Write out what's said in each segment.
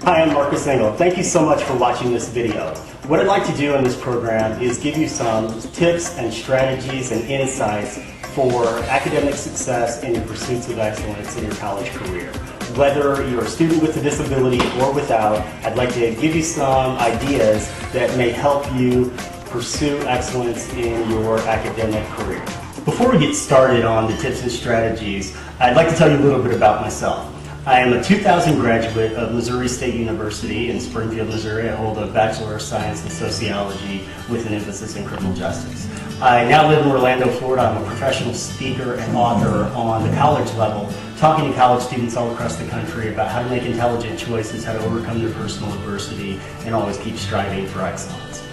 Hi, I'm Marcus Engel. Thank you so much for watching this video. What I'd like to do in this program is give you some tips and strategies and insights for academic success in your pursuits of excellence in your college career. Whether you're a student with a disability or without, I'd like to give you some ideas that may help you pursue excellence in your academic career. Before we get started on the tips and strategies, I'd like to tell you a little bit about myself. I am a 2000 graduate of Missouri State University in Springfield, Missouri. I hold a Bachelor of Science in Sociology with an emphasis in criminal justice. I now live in Orlando, Florida. I'm a professional speaker and author on the college level, talking to college students all across the country about how to make intelligent choices, how to overcome their personal adversity, and always keep striving for excellence.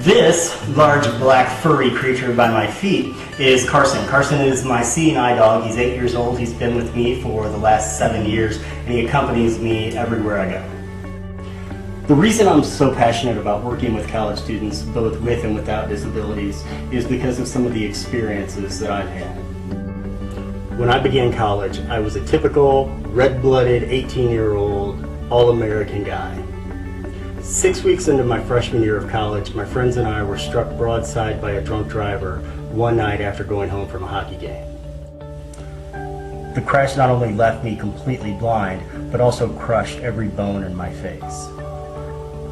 This large black furry creature by my feet is Carson. Carson is my seeing eye dog. He's 8 years old. He's been with me for the last 7 years, and he accompanies me everywhere I go. The reason I'm so passionate about working with college students, both with and without disabilities, is because of some of the experiences that I've had. When I began college, I was a typical red-blooded 18-year-old all-American guy. 6 weeks into my freshman year of college, my friends and I were struck broadside by a drunk driver one night after going home from a hockey game. The crash not only left me completely blind, but also crushed every bone in my face.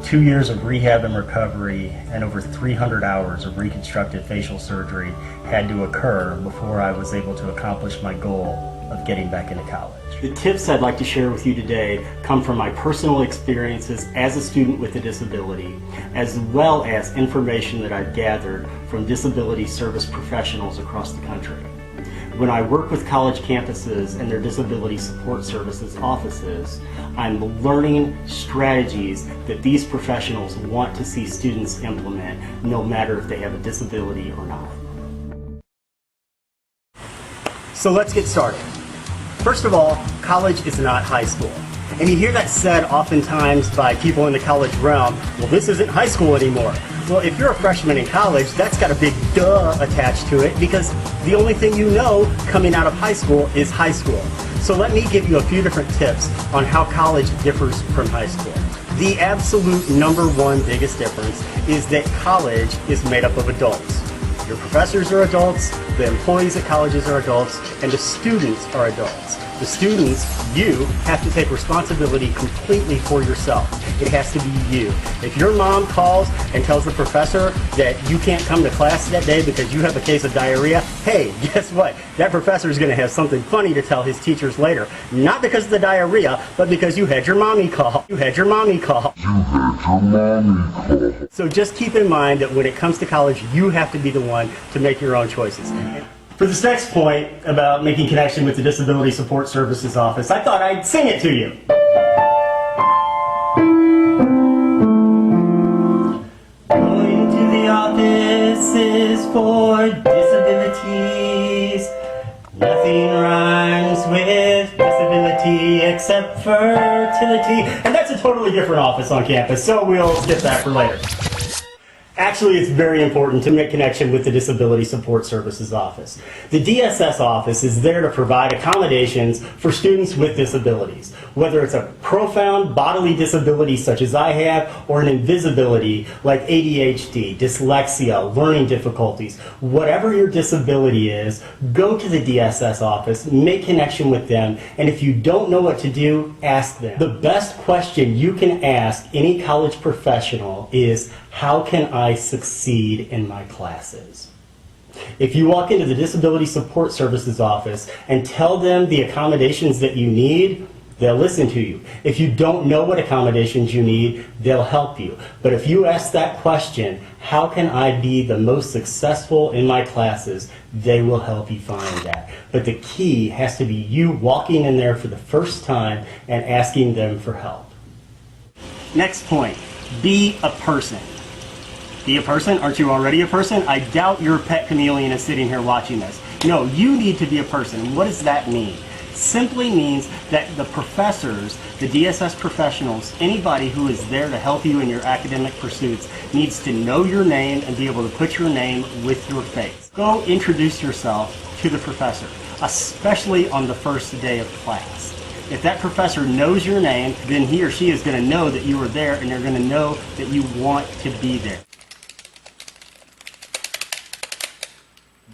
2 years of rehab and recovery and over 300 hours of reconstructive facial surgery had to occur before I was able to accomplish my goal of getting back into college. The tips I'd like to share with you today come from my personal experiences as a student with a disability, as well as information that I've gathered from disability service professionals across the country. When I work with college campuses and their disability support services offices, I'm learning strategies that these professionals want to see students implement, no matter if they have a disability or not. So let's get started. First of all, college is not high school. And you hear that said oftentimes by people in the college realm, well, this isn't high school anymore. Well, if you're a freshman in college, that's got a big duh attached to it, because the only thing you know coming out of high school is high school. So let me give you a few different tips on how college differs from high school. The absolute number one biggest difference is that college is made up of adults. Your professors are adults, the employees at colleges are adults, and the students are adults. The students, you, have to take responsibility completely for yourself. It has to be you. If your mom calls and tells the professor that you can't come to class that day because you have a case of diarrhea, hey, guess what? That professor is going to have something funny to tell his teachers later. Not because of the diarrhea, but because you had your mommy call. You had your mommy call. So just keep in mind that when it comes to college, you have to be the one to make your own choices. For this next point about making connection with the Disability Support Services Office, I thought I'd sing it to you. Going to the office is for disabilities. Nothing rhymes with disability except fertility. And that's a totally different office on campus, so we'll skip that for later. Actually, it's very important to make connection with the Disability Support Services Office. The DSS office is there to provide accommodations for students with disabilities. Whether it's a profound bodily disability such as I have, or an invisibility like ADHD, dyslexia, learning difficulties, whatever your disability is, go to the DSS office, make connection with them, and if you don't know what to do, ask them. The best question you can ask any college professional is, how can I succeed in my classes? If you walk into the Disability Support Services office and tell them the accommodations that you need, they'll listen to you. If you don't know what accommodations you need, they'll help you. But if you ask that question, how can I be the most successful in my classes, they will help you find that. But the key has to be you walking in there for the first time and asking them for help. Next point, be a person. Be a person? Aren't you already a person? I doubt your pet chameleon is sitting here watching this. No, you need to be a person. What does that mean? Simply means that the professors, the DSS professionals, anybody who is there to help you in your academic pursuits needs to know your name and be able to put your name with your face. Go introduce yourself to the professor, especially on the first day of class. If that professor knows your name, then he or she is going to know that you were there, and they're going to know that you want to be there.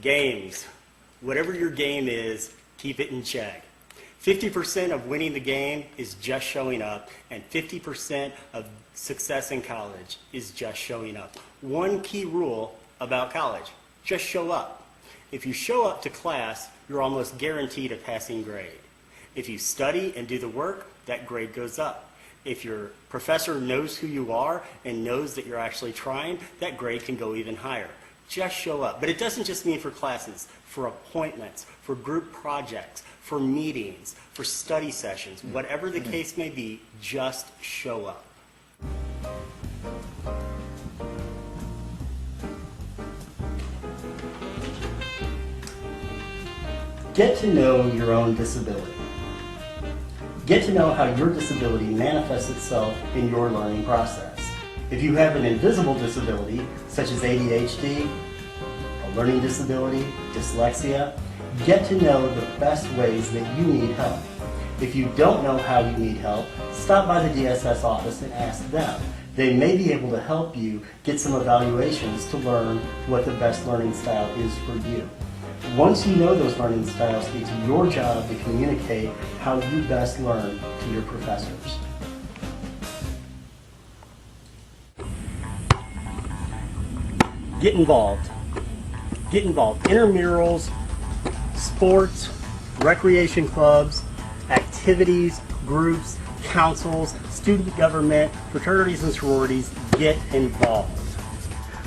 Games. Whatever your game is, keep it in check. 50% of winning the game is just showing up, and 50% of success in college is just showing up. One key rule about college: just show up. If you show up to class, you're almost guaranteed a passing grade. If you study and do the work, that grade goes up. If your professor knows who you are and knows that you're actually trying, that grade can go even higher. Just show up. But it doesn't just mean for classes, for appointments, for group projects, for meetings, for study sessions. Whatever the case may be, just show up. Get to know your own disability. Get to know how your disability manifests itself in your learning process. If you have an invisible disability, such as ADHD, a learning disability, dyslexia, get to know the best ways that you need help. If you don't know how you need help, stop by the DSS office and ask them. They may be able to help you get some evaluations to learn what the best learning style is for you. Once you know those learning styles, it's your job to communicate how you best learn to your professors. Get involved. Get involved. Intramurals, sports, recreation clubs, activities, groups, councils, student government, fraternities and sororities. Get involved.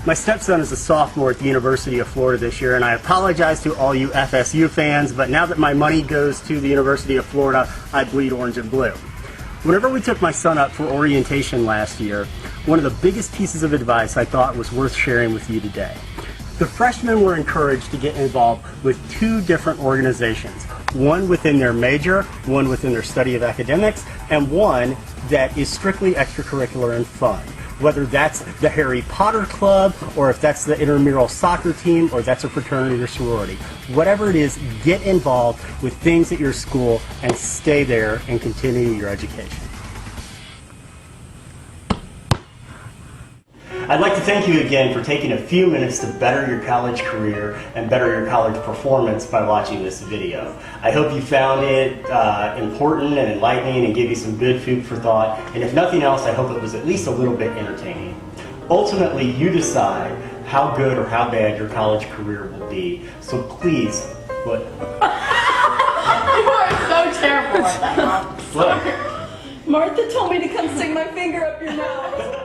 My stepson is a sophomore at the University of Florida this year, and I apologize to all you FSU fans, but now that my money goes to the University of Florida, I bleed orange and blue. Whenever we took my son up for orientation last year, one of the biggest pieces of advice I thought was worth sharing with you today. The freshmen were encouraged to get involved with two different organizations, one within their major, one within their study of academics, and one that is strictly extracurricular and fun. Whether that's the Harry Potter Club, or if that's the intramural soccer team, or that's a fraternity or sorority. Whatever it is, get involved with things at your school and stay there and continue your education. I'd like to thank you again for taking a few minutes to better your college career and better your college performance by watching this video. I hope you found it important and enlightening and gave you some good food for thought. And if nothing else, I hope it was at least a little bit entertaining. Ultimately, you decide how good or how bad your college career will be. So please, what? You are so terrible at that, Mom. What? Martha told me to come stick my finger up your nose.